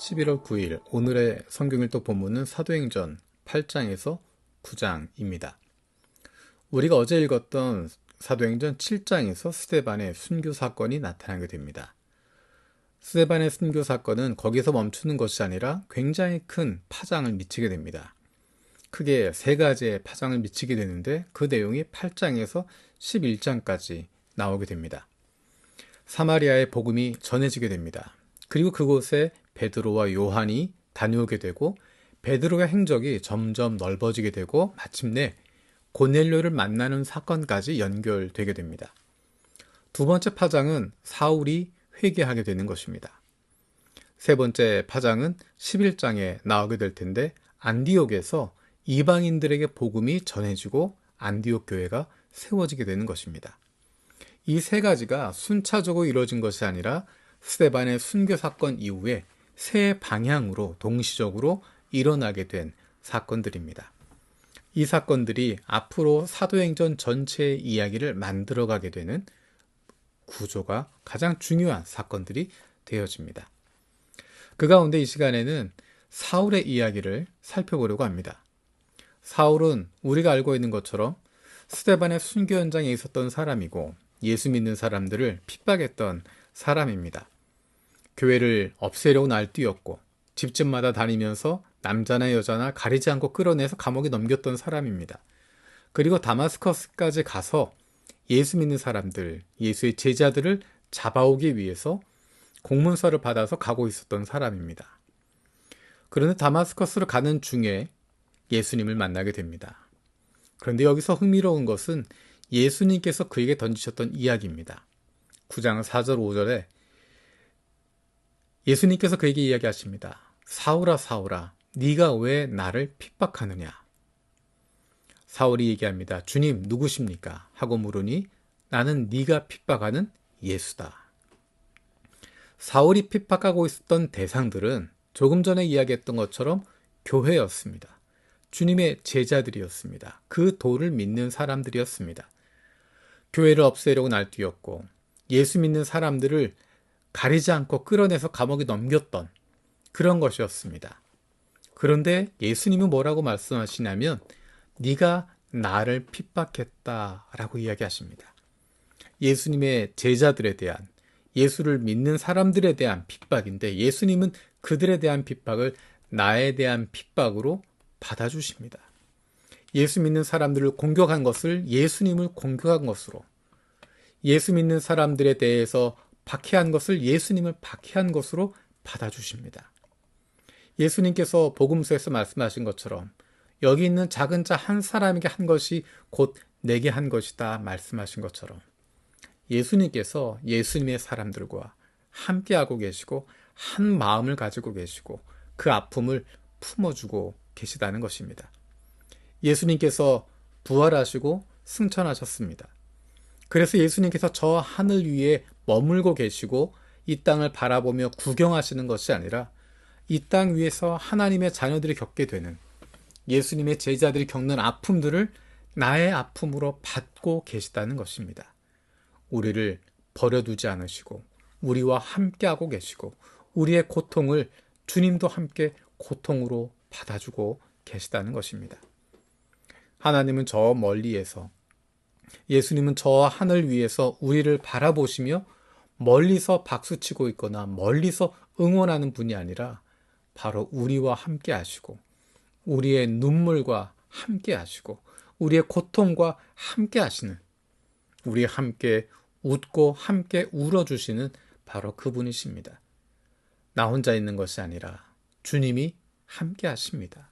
11월 9일 오늘의 성경일독 본문은 사도행전 8장에서 9장입니다. 우리가 어제 읽었던 사도행전 7장에서 스데반의 순교 사건이 나타나게 됩니다. 스데반의 순교 사건은 거기서 멈추는 것이 아니라 굉장히 큰 파장을 미치게 됩니다. 크게 세 가지의 파장을 미치게 되는데 그 내용이 8장에서 11장까지 나오게 됩니다. 사마리아의 복음이 전해지게 됩니다. 그리고 그곳에 베드로와 요한이 다녀오게 되고 베드로의 행적이 점점 넓어지게 되고 마침내 고넬료를 만나는 사건까지 연결되게 됩니다. 두 번째 파장은 사울이 회개하게 되는 것입니다. 세 번째 파장은 11장에 나오게 될 텐데 안디옥에서 이방인들에게 복음이 전해지고 안디옥 교회가 세워지게 되는 것입니다. 이 세 가지가 순차적으로 이루어진 것이 아니라 스데반의 순교 사건 이후에 세 방향으로 동시적으로 일어나게 된 사건들입니다. 이 사건들이 앞으로 사도행전 전체의 이야기를 만들어가게 되는 구조가 가장 중요한 사건들이 되어집니다. 그 가운데 이 시간에는 사울의 이야기를 살펴보려고 합니다. 사울은 우리가 알고 있는 것처럼 스데반의 순교 현장에 있었던 사람이고 예수 믿는 사람들을 핍박했던 사람입니다. 교회를 없애려고 날뛰었고 집집마다 다니면서 남자나 여자나 가리지 않고 끌어내서 감옥에 넘겼던 사람입니다. 그리고 다마스커스까지 가서 예수 믿는 사람들, 예수의 제자들을 잡아오기 위해서 공문서를 받아서 가고 있었던 사람입니다. 그런데 다마스커스로 가는 중에 예수님을 만나게 됩니다. 그런데 여기서 흥미로운 것은 예수님께서 그에게 던지셨던 이야기입니다. 9장 4절 5절에 예수님께서 그에게 이야기하십니다. 사울아 사울아 네가 왜 나를 핍박하느냐. 사울이 얘기합니다. 주님 누구십니까? 하고 물으니 나는 네가 핍박하는 예수다. 사울이 핍박하고 있었던 대상들은 조금 전에 이야기했던 것처럼 교회였습니다. 주님의 제자들이었습니다. 그 도를 믿는 사람들이었습니다. 교회를 없애려고 날뛰었고 예수 믿는 사람들을 가리지 않고 끌어내서 감옥에 넘겼던 그런 것이었습니다. 그런데 예수님은 뭐라고 말씀하시냐면 네가 나를 핍박했다라고 이야기하십니다. 예수님의 제자들에 대한 예수를 믿는 사람들에 대한 핍박인데 예수님은 그들에 대한 핍박을 나에 대한 핍박으로 받아주십니다. 예수 믿는 사람들을 공격한 것을 예수님을 공격한 것으로 예수 믿는 사람들에 대해서 박해한 것을 예수님을 박해한 것으로 받아주십니다. 예수님께서 복음서에서 말씀하신 것처럼 여기 있는 작은 자 한 사람에게 한 것이 곧 내게 한 것이다 말씀하신 것처럼 예수님께서 예수님의 사람들과 함께하고 계시고 한 마음을 가지고 계시고 그 아픔을 품어주고 계시다는 것입니다. 예수님께서 부활하시고 승천하셨습니다. 그래서 예수님께서 저 하늘 위에 머물고 계시고 이 땅을 바라보며 구경하시는 것이 아니라 이 땅 위에서 하나님의 자녀들이 겪게 되는 예수님의 제자들이 겪는 아픔들을 나의 아픔으로 받고 계시다는 것입니다. 우리를 버려두지 않으시고 우리와 함께하고 계시고 우리의 고통을 주님도 함께 고통으로 받아주고 계시다는 것입니다. 하나님은 저 멀리에서 예수님은 저 하늘 위에서 우리를 바라보시며 멀리서 박수치고 있거나 멀리서 응원하는 분이 아니라 바로 우리와 함께 하시고 우리의 눈물과 함께 하시고 우리의 고통과 함께 하시는 우리 함께 웃고 함께 울어주시는 바로 그분이십니다. 나 혼자 있는 것이 아니라 주님이 함께 하십니다.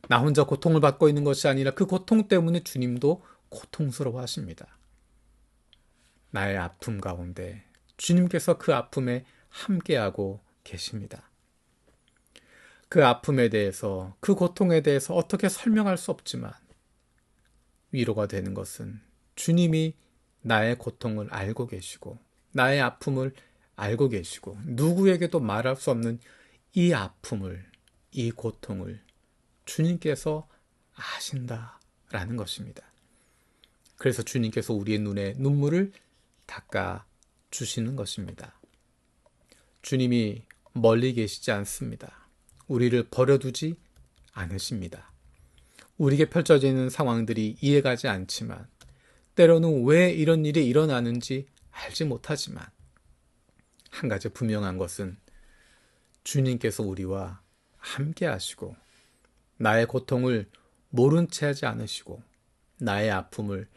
나 혼자 고통을 받고 있는 것이 아니라 그 고통 때문에 주님도 고통스러워 하십니다. 나의 아픔 가운데 주님께서 그 아픔에 함께하고 계십니다. 그 아픔에 대해서, 그 고통에 대해서 어떻게 설명할 수 없지만 위로가 되는 것은 주님이 나의 고통을 알고 계시고 나의 아픔을 알고 계시고 누구에게도 말할 수 없는 이 아픔을, 이 고통을 주님께서 아신다라는 것입니다. 그래서 주님께서 우리의 눈에 눈물을 닦아 주시는 것입니다. 주님이 멀리 계시지 않습니다. 우리를 버려두지 않으십니다. 우리에게 펼쳐지는 상황들이 이해가지 않지만, 때로는 왜 이런 일이 일어나는지 알지 못하지만, 한 가지 분명한 것은 주님께서 우리와 함께 하시고, 나의 고통을 모른 채 하지 않으시고, 나의 아픔을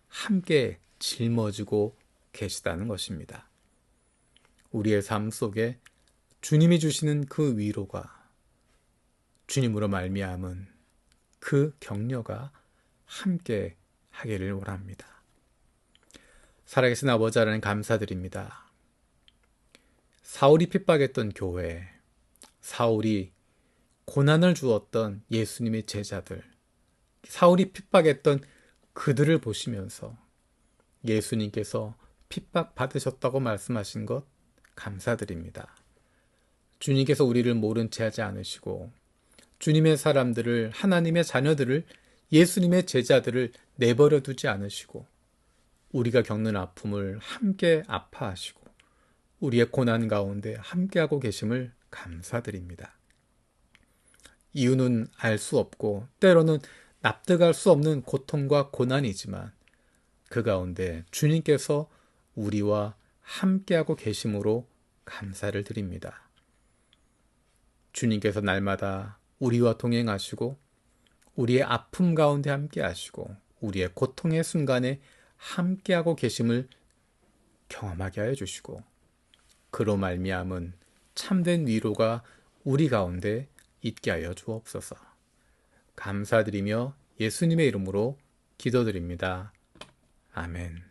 함께 짊어지고 계시다는 것입니다. 우리의 삶 속에 주님이 주시는 그 위로가, 주님으로 말미암은 그 격려가 함께 하기를 원합니다. 살아계신 아버지 하나님 감사드립니다. 사울이 핍박했던 교회, 사울이 고난을 주었던 예수님의 제자들, 사울이 핍박했던 그들을 보시면서 예수님께서 핍박받으셨다고 말씀하신 것 감사드립니다. 주님께서 우리를 모른 채 하지 않으시고, 주님의 사람들을, 하나님의 자녀들을, 예수님의 제자들을 내버려 두지 않으시고, 우리가 겪는 아픔을 함께 아파하시고, 우리의 고난 가운데 함께하고 계심을 감사드립니다. 이유는 알 수 없고, 때로는 납득할 수 없는 고통과 고난이지만, 그 가운데 주님께서 우리와 함께하고 계심으로 감사를 드립니다. 주님께서 날마다 우리와 동행하시고, 우리의 아픔 가운데 함께하시고, 우리의 고통의 순간에 함께하고 계심을 경험하게 하여 주시고, 그로 말미암은 참된 위로가 우리 가운데 있게 하여 주옵소서. 감사드리며 예수님의 이름으로 기도드립니다. 아멘.